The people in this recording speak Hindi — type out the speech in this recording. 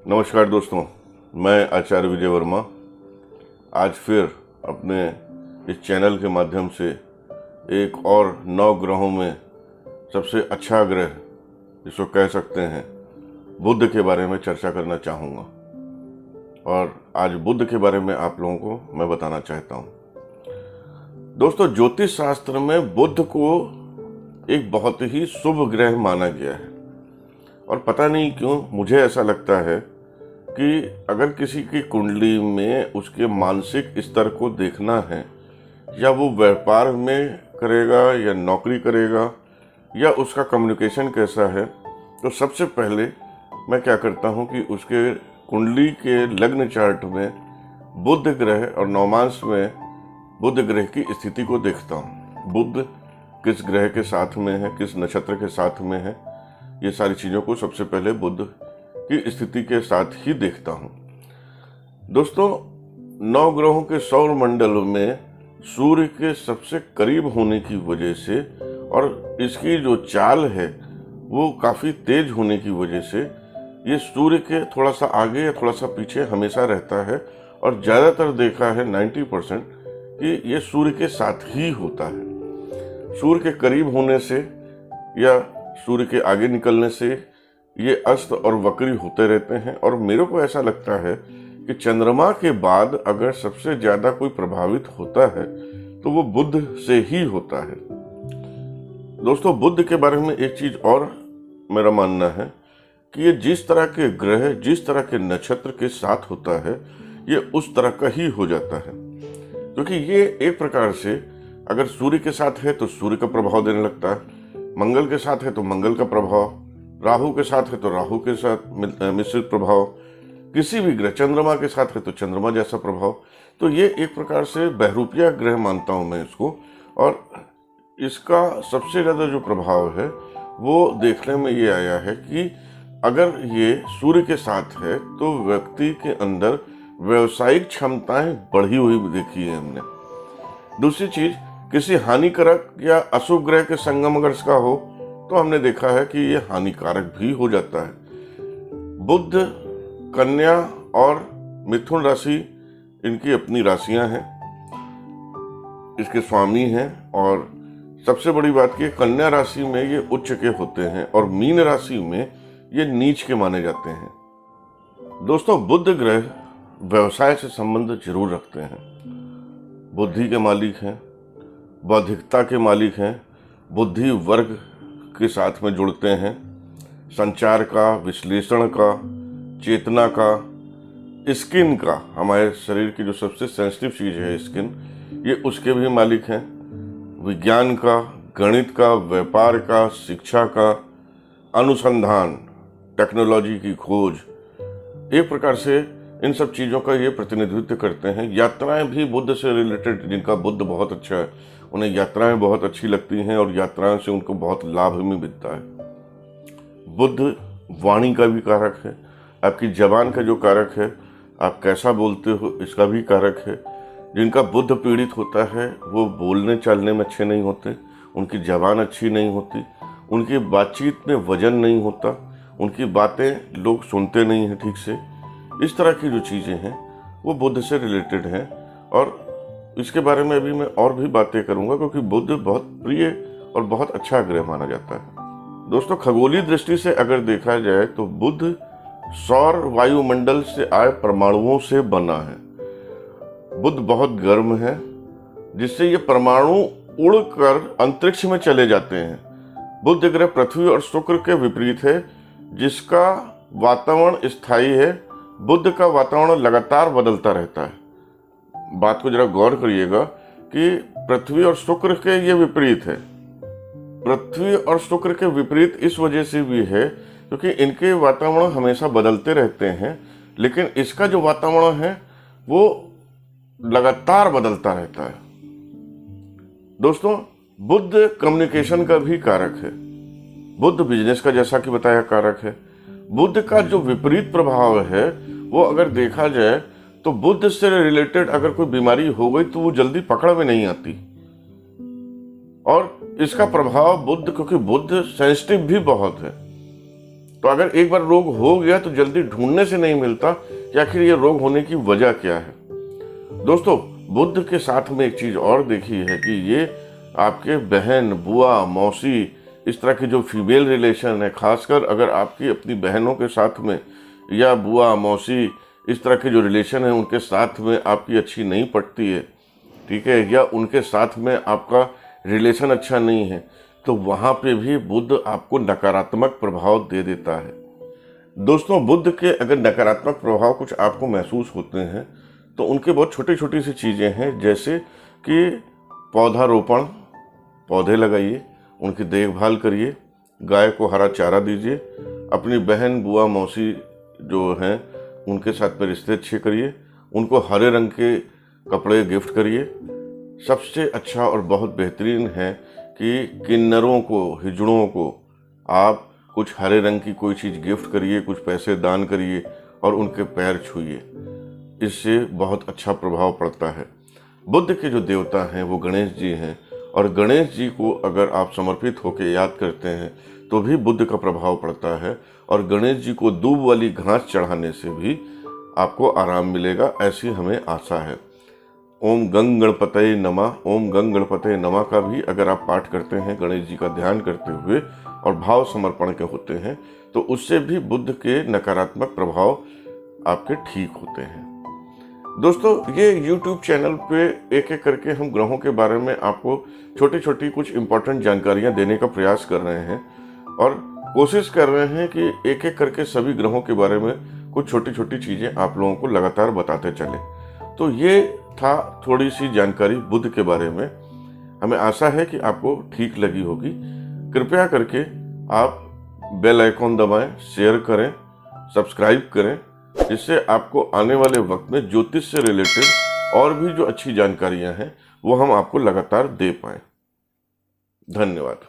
नमस्कार दोस्तों, मैं आचार्य विजय वर्मा आज फिर अपने इस चैनल के माध्यम से एक और 9 ग्रहों में सबसे अच्छा ग्रह जिसको कह सकते हैं बुध के बारे में चर्चा करना चाहूँगा। और आज बुध के बारे में आप लोगों को मैं बताना चाहता हूँ। दोस्तों, ज्योतिष शास्त्र में बुध को एक बहुत ही शुभ ग्रह माना गया है और पता नहीं क्यों मुझे ऐसा लगता है कि अगर किसी की कुंडली में उसके मानसिक स्तर को देखना है, या वो व्यापार में करेगा या नौकरी करेगा या उसका कम्युनिकेशन कैसा है, तो सबसे पहले मैं क्या करता हूँ कि उसके कुंडली के लग्न चार्ट में बुध ग्रह और नवमांश में बुध ग्रह की स्थिति को देखता हूँ। बुध किस ग्रह के साथ में है, किस नक्षत्र के साथ में है, ये सारी चीज़ों को सबसे पहले बुध की स्थिति के साथ ही देखता हूँ। दोस्तों, 9 ग्रहों के सौर मंडल में सूर्य के सबसे करीब होने की वजह से और इसकी जो चाल है वो काफ़ी तेज होने की वजह से ये सूर्य के थोड़ा सा आगे या थोड़ा सा पीछे हमेशा रहता है और ज़्यादातर देखा है 90% कि ये सूर्य के साथ ही होता है। सूर्य के करीब होने से या सूर्य के आगे निकलने से ये अस्त और वक्री होते रहते हैं। और मेरे को ऐसा लगता है कि चंद्रमा के बाद अगर सबसे ज़्यादा कोई प्रभावित होता है तो वो बुध से ही होता है। दोस्तों, बुध के बारे में एक चीज़ और मेरा मानना है कि ये जिस तरह के ग्रह, जिस तरह के नक्षत्र के साथ होता है, ये उस तरह का ही हो जाता है। क्योंकि ये एक प्रकार से अगर सूर्य के साथ है तो सूर्य का प्रभाव देने लगता है, मंगल के साथ है तो मंगल का प्रभाव, राहु के साथ है तो राहु के साथ मिश्रित प्रभाव, किसी भी ग्रह, चंद्रमा के साथ है तो चंद्रमा जैसा प्रभाव। तो ये एक प्रकार से बहरूपिया ग्रह मानता हूँ मैं इसको। और इसका सबसे ज़्यादा जो प्रभाव है वो देखने में ये आया है कि अगर ये सूर्य के साथ है तो व्यक्ति के अंदर व्यावसायिक क्षमताएं बढ़ी हुई देखी है हमने। दूसरी चीज़, किसी हानिकारक या अशुभ ग्रह के संगम अगर इसका हो तो हमने देखा है कि ये हानिकारक भी हो जाता है। बुध, कन्या और मिथुन राशि इनकी अपनी राशियां हैं, इसके स्वामी हैं। और सबसे बड़ी बात कि कन्या राशि में ये उच्च के होते हैं और मीन राशि में ये नीच के माने जाते हैं। दोस्तों, बुध ग्रह व्यवसाय से संबंध जरूर रखते हैं। बुद्धि के मालिक हैं, बौद्धिकता के मालिक हैं, बुद्धि वर्ग के साथ में जुड़ते हैं, संचार का, विश्लेषण का, चेतना का, स्किन का, हमारे शरीर की जो सबसे सेंसिटिव चीज़ है स्किन, ये उसके भी मालिक हैं, विज्ञान का, गणित का, व्यापार का, शिक्षा का, अनुसंधान, टेक्नोलॉजी की खोज, एक प्रकार से इन सब चीज़ों का ये प्रतिनिधित्व करते हैं। यात्राएं भी बुध से रिलेटेड, जिनका बुध बहुत अच्छा है उन्हें यात्राएं बहुत अच्छी लगती हैं और यात्राओं से उनको बहुत लाभ भी मिलता है। बुध वाणी का भी कारक है, आपकी जबान का जो कारक है, आप कैसा बोलते हो इसका भी कारक है। जिनका बुध पीड़ित होता है वो बोलने चालने में अच्छे नहीं होते, उनकी जबान अच्छी नहीं होती, उनकी बातचीत में वजन नहीं होता, उनकी बातें लोग सुनते नहीं हैं ठीक से। इस तरह की जो चीज़ें हैं वो बुध से रिलेटेड हैं और इसके बारे में अभी मैं और भी बातें करूंगा क्योंकि बुध बहुत प्रिय और बहुत अच्छा ग्रह माना जाता है। दोस्तों, खगोलीय दृष्टि से अगर देखा जाए तो बुध सौर वायुमंडल से आए परमाणुओं से बना है। बुध बहुत गर्म है जिससे ये परमाणु उड़कर अंतरिक्ष में चले जाते हैं। बुध ग्रह पृथ्वी और शुक्र के विपरीत है जिसका वातावरण स्थायी है। बुध का वातावरण लगातार बदलता रहता है। बात को जरा गौर करिएगा कि पृथ्वी और शुक्र के ये विपरीत है। पृथ्वी और शुक्र के विपरीत इस वजह से भी है क्योंकि इनके वातावरण हमेशा बदलते रहते हैं, लेकिन इसका जो वातावरण है वो लगातार बदलता रहता है। दोस्तों, बुध कम्युनिकेशन का भी कारक है। बुध बिजनेस का, जैसा कि बताया, कारक है। बुध का जो विपरीत प्रभाव है वो अगर देखा जाए तो बुध से रिलेटेड अगर कोई बीमारी हो गई तो वो जल्दी पकड़ में नहीं आती और इसका प्रभाव बुध, क्योंकि बुध सेंसिटिव भी बहुत है, तो अगर एक बार रोग हो गया तो जल्दी ढूंढने से नहीं मिलता कि आखिर ये रोग होने की वजह क्या है। दोस्तों, बुध के साथ में एक चीज और देखी है कि ये आपके बहन, बुआ, मौसी, इस तरह के जो फीमेल रिलेशन है, खासकर अगर आपकी अपनी बहनों के साथ में या बुआ, मौसी, इस तरह के जो रिलेशन है उनके साथ में आपकी अच्छी नहीं पटती है, ठीक है, या उनके साथ में आपका रिलेशन अच्छा नहीं है, तो वहाँ पे भी बुध आपको नकारात्मक प्रभाव दे देता है। दोस्तों, बुध के अगर नकारात्मक प्रभाव कुछ आपको महसूस होते हैं तो उनके बहुत छोटी छोटी सी चीज़ें हैं, जैसे कि पौधारोपण, पौधे लगाइए, उनकी देखभाल करिए, गाय को हरा चारा दीजिए, अपनी बहन, बुआ, मौसी जो हैं उनके साथ में रिश्ते अच्छे करिए, उनको हरे रंग के कपड़े गिफ्ट करिए। सबसे अच्छा और बहुत बेहतरीन है कि किन्नरों को, हिजड़ों को आप कुछ हरे रंग की कोई चीज़ गिफ्ट करिए, कुछ पैसे दान करिए और उनके पैर छूइए। इससे बहुत अच्छा प्रभाव पड़ता है। बुध के जो देवता हैं वो गणेश जी हैं, और गणेश जी को अगर आप समर्पित होकर याद करते हैं तो भी बुध का प्रभाव पड़ता है, और गणेश जी को दूब वाली घास चढ़ाने से भी आपको आराम मिलेगा, ऐसी हमें आशा है। ओम गंग गणपतये नमः, ओम गंग गणपतये नमः का भी अगर आप पाठ करते हैं गणेश जी का ध्यान करते हुए और भाव समर्पण के होते हैं तो उससे भी बुध के नकारात्मक प्रभाव आपके ठीक होते हैं। दोस्तों, ये YouTube चैनल पे एक एक करके हम ग्रहों के बारे में आपको छोटी छोटी कुछ इम्पोर्टेंट जानकारियां देने का प्रयास कर रहे हैं, और कोशिश कर रहे हैं कि एक एक करके सभी ग्रहों के बारे में कुछ छोटी छोटी चीज़ें आप लोगों को लगातार बताते चलें। तो ये था थोड़ी सी जानकारी बुध के बारे में। हमें आशा है कि आपको ठीक लगी होगी। कृपया करके आप बेल आइकॉन दबाएं, शेयर करें, सब्सक्राइब करें, जिससे आपको आने वाले वक्त में ज्योतिष से रिलेटेड और भी जो अच्छी जानकारियां हैं वो हम आपको लगातार दे पाएं। धन्यवाद।